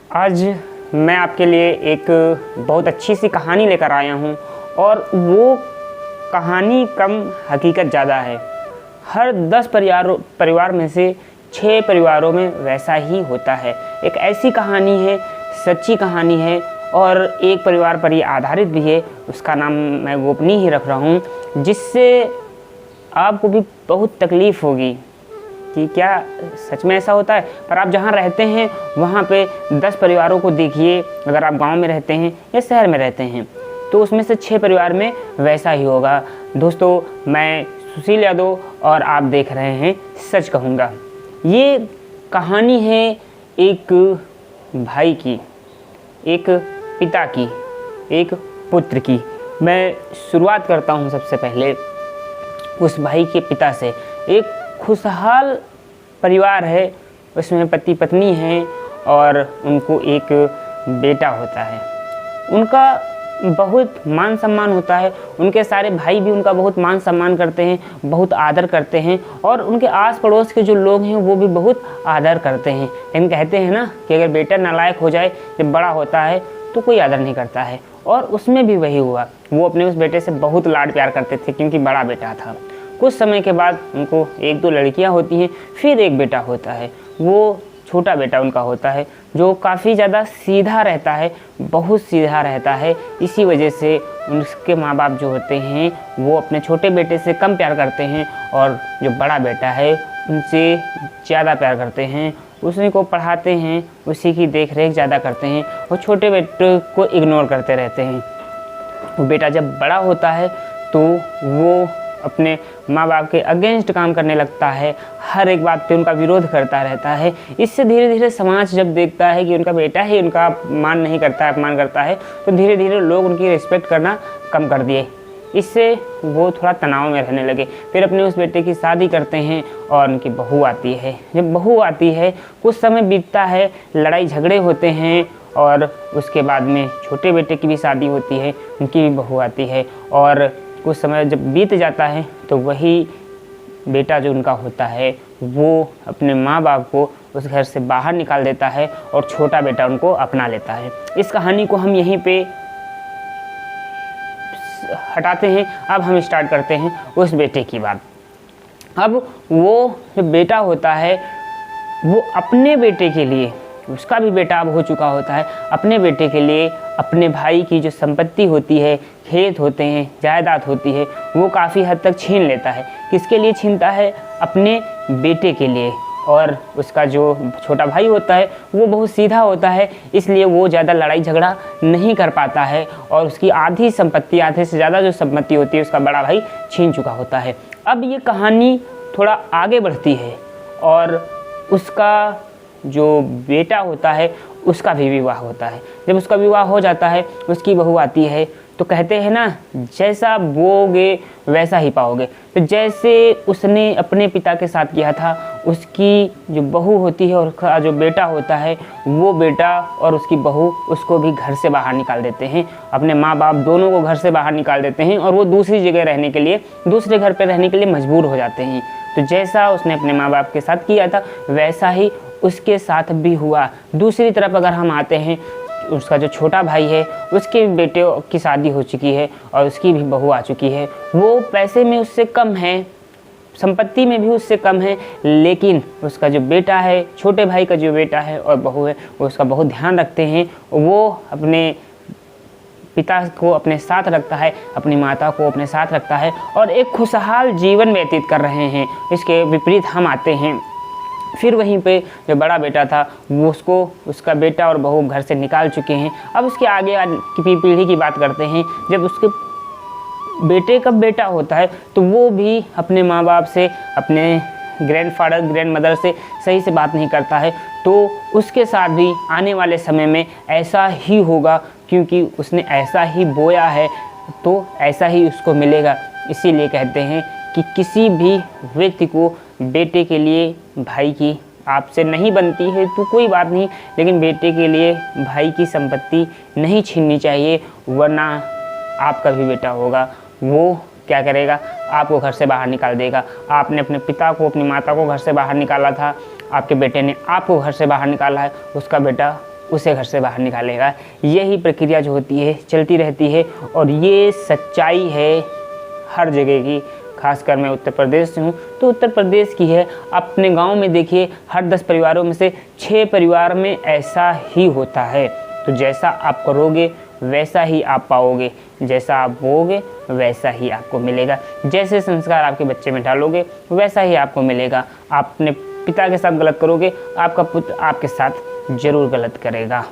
आज मैं आपके लिए एक बहुत अच्छी सी कहानी लेकर आया हूँ और वो कहानी कम हकीकत ज़्यादा है। हर 10 परिवार में से 6 परिवारों में वैसा ही होता है। एक ऐसी कहानी है, सच्ची कहानी है और एक परिवार पर ये आधारित भी है। उसका नाम मैं गोपनीय ही रख रहा हूँ, जिससे आपको भी बहुत तकलीफ़ होगी कि क्या सच में ऐसा होता है। पर आप जहाँ रहते हैं वहाँ पे 10 परिवारों को देखिए। अगर आप गांव में रहते हैं या शहर में रहते हैं तो उसमें से 6 परिवार में वैसा ही होगा। दोस्तों, मैं सुशील यादव और आप देख रहे हैं सच कहूँगा। ये कहानी है एक भाई की, एक पिता की, एक पुत्र की। मैं शुरुआत करता हूँ सबसे पहले उस भाई के पिता से। एक खुशहाल परिवार है, उसमें पति पत्नी हैं और उनको एक बेटा होता है। उनका बहुत मान सम्मान होता है, उनके सारे भाई भी उनका बहुत मान सम्मान करते हैं, बहुत आदर करते हैं और उनके आस पड़ोस के जो लोग हैं वो भी बहुत आदर करते हैं। लेकिन कहते हैं ना कि अगर बेटा नालायक हो जाए, जब बड़ा होता है तो कोई आदर नहीं करता है। और उसमें भी वही हुआ। वो अपने उस बेटे से बहुत लाड प्यार करते थे क्योंकि बड़ा बेटा था। कुछ समय के बाद उनको 1-2 लड़कियां होती हैं, फिर एक बेटा होता है। वो छोटा बेटा उनका होता है जो काफ़ी ज़्यादा सीधा रहता है, बहुत सीधा रहता है। इसी वजह से उसके माँ बाप जो होते हैं वो अपने छोटे बेटे से कम प्यार करते हैं और जो बड़ा बेटा है उनसे ज़्यादा प्यार करते हैं। उसी को पढ़ाते हैं, उसी की देख रेख ज़्यादा करते हैं और छोटे बेटे को इग्नोर करते रहते हैं। वो बेटा जब बड़ा होता है तो वो अपने माँ बाप के अगेंस्ट काम करने लगता है, हर एक बात पे उनका विरोध करता रहता है। इससे धीरे धीरे समाज जब देखता है कि उनका बेटा ही उनका मान नहीं करता है, अपमान करता है, तो धीरे धीरे लोग उनकी रिस्पेक्ट करना कम कर दिए। इससे वो थोड़ा तनाव में रहने लगे। फिर अपने उस बेटे की शादी करते हैं और उनकी बहू आती है। जब बहू आती है, कुछ समय बीतता है, लड़ाई झगड़े होते हैं और उसके बाद में छोटे बेटे की भी शादी होती है, उनकी भी बहू आती है। और कुछ समय जब बीत जाता है तो वही बेटा जो उनका होता है वो अपने माँ बाप को उस घर से बाहर निकाल देता है और छोटा बेटा उनको अपना लेता है। इस कहानी को हम यहीं पे हटाते हैं। अब हम स्टार्ट करते हैं उस बेटे की बात। अब वो जो बेटा होता है वो अपने बेटे के लिए, उसका भी बेटा अब हो चुका होता है, अपने बेटे के लिए अपने भाई की जो संपत्ति होती है, खेत होते हैं, जायदाद होती है, वो काफ़ी हद तक छीन लेता है। किसके लिए छीनता है? अपने बेटे के लिए। और उसका जो छोटा भाई होता है वो बहुत सीधा होता है, इसलिए वो ज़्यादा लड़ाई झगड़ा नहीं कर पाता है और उसकी आधी संपत्ति, आधे से ज़्यादा जो संपत्ति होती है उसका बड़ा भाई छीन चुका होता है। अब ये कहानी थोड़ा आगे बढ़ती है और उसका जो बेटा होता है उसका भी विवाह होता है। जब उसका विवाह हो जाता है, उसकी बहू आती है, तो कहते हैं ना, जैसा बोओगे वैसा ही पाओगे। तो जैसे उसने अपने पिता के साथ किया था, उसकी जो बहू होती है और उसका जो बेटा होता है, वो बेटा और उसकी बहू उसको भी घर से बाहर निकाल देते हैं। अपने माँ बाप दोनों को घर से बाहर निकाल देते हैं और वो दूसरी जगह रहने के लिए, दूसरे घर पर रहने के लिए मजबूर हो जाते हैं। तो जैसा उसने अपने माँ बाप के साथ किया था वैसा ही उसके साथ भी हुआ। दूसरी तरफ अगर हम आते हैं, उसका जो छोटा भाई है उसके बेटे की शादी हो चुकी है और उसकी भी बहू आ चुकी है। वो पैसे में उससे कम है, संपत्ति में भी उससे कम है, लेकिन उसका जो बेटा है, छोटे भाई का जो बेटा है और बहू है, वो उसका बहुत ध्यान रखते हैं। वो अपने पिता को अपने साथ रखता है, अपनी माता को अपने साथ रखता है और एक खुशहाल जीवन व्यतीत कर रहे हैं। इसके विपरीत हम आते हैं, फिर वहीं पे जो बड़ा बेटा था वो उसको, उसका बेटा और बहू घर से निकाल चुके हैं। अब उसके आगे की पीढ़ी की बात करते हैं। जब उसके बेटे का बेटा होता है तो वो भी अपने माँ बाप से, अपने ग्रैंडफादर ग्रैंडमदर से सही से बात नहीं करता है। तो उसके साथ भी आने वाले समय में ऐसा ही होगा, क्योंकि उसने ऐसा ही बोया है तो ऐसा ही उसको मिलेगा। इसीलिए कहते हैं कि किसी भी व्यक्ति को बेटे के लिए भाई की आपसे नहीं बनती है तो कोई बात नहीं, लेकिन बेटे के लिए भाई की संपत्ति नहीं छीननी चाहिए, वरना आपका भी बेटा होगा वो क्या करेगा? आपको घर से बाहर निकाल देगा। आपने अपने पिता को, अपनी माता को घर से बाहर निकाला था, आपके बेटे ने आपको घर से बाहर निकाला है, उसका बेटा उसे घर से बाहर निकालेगा। यही प्रक्रिया जो होती है चलती रहती है और ये सच्चाई है हर जगह की। खासकर मैं उत्तर प्रदेश से हूँ तो उत्तर प्रदेश की है। अपने गांव में देखिए हर 10 परिवारों में से 6 परिवार में ऐसा ही होता है। तो जैसा आप करोगे वैसा ही आप पाओगे, जैसा आप बोओगे वैसा ही आपको मिलेगा। जैसे संस्कार आपके बच्चे में डालोगे वैसा ही आपको मिलेगा। आप अपने पिता के साथ गलत करोगे, आपका पुत्र आपके साथ ज़रूर गलत करेगा।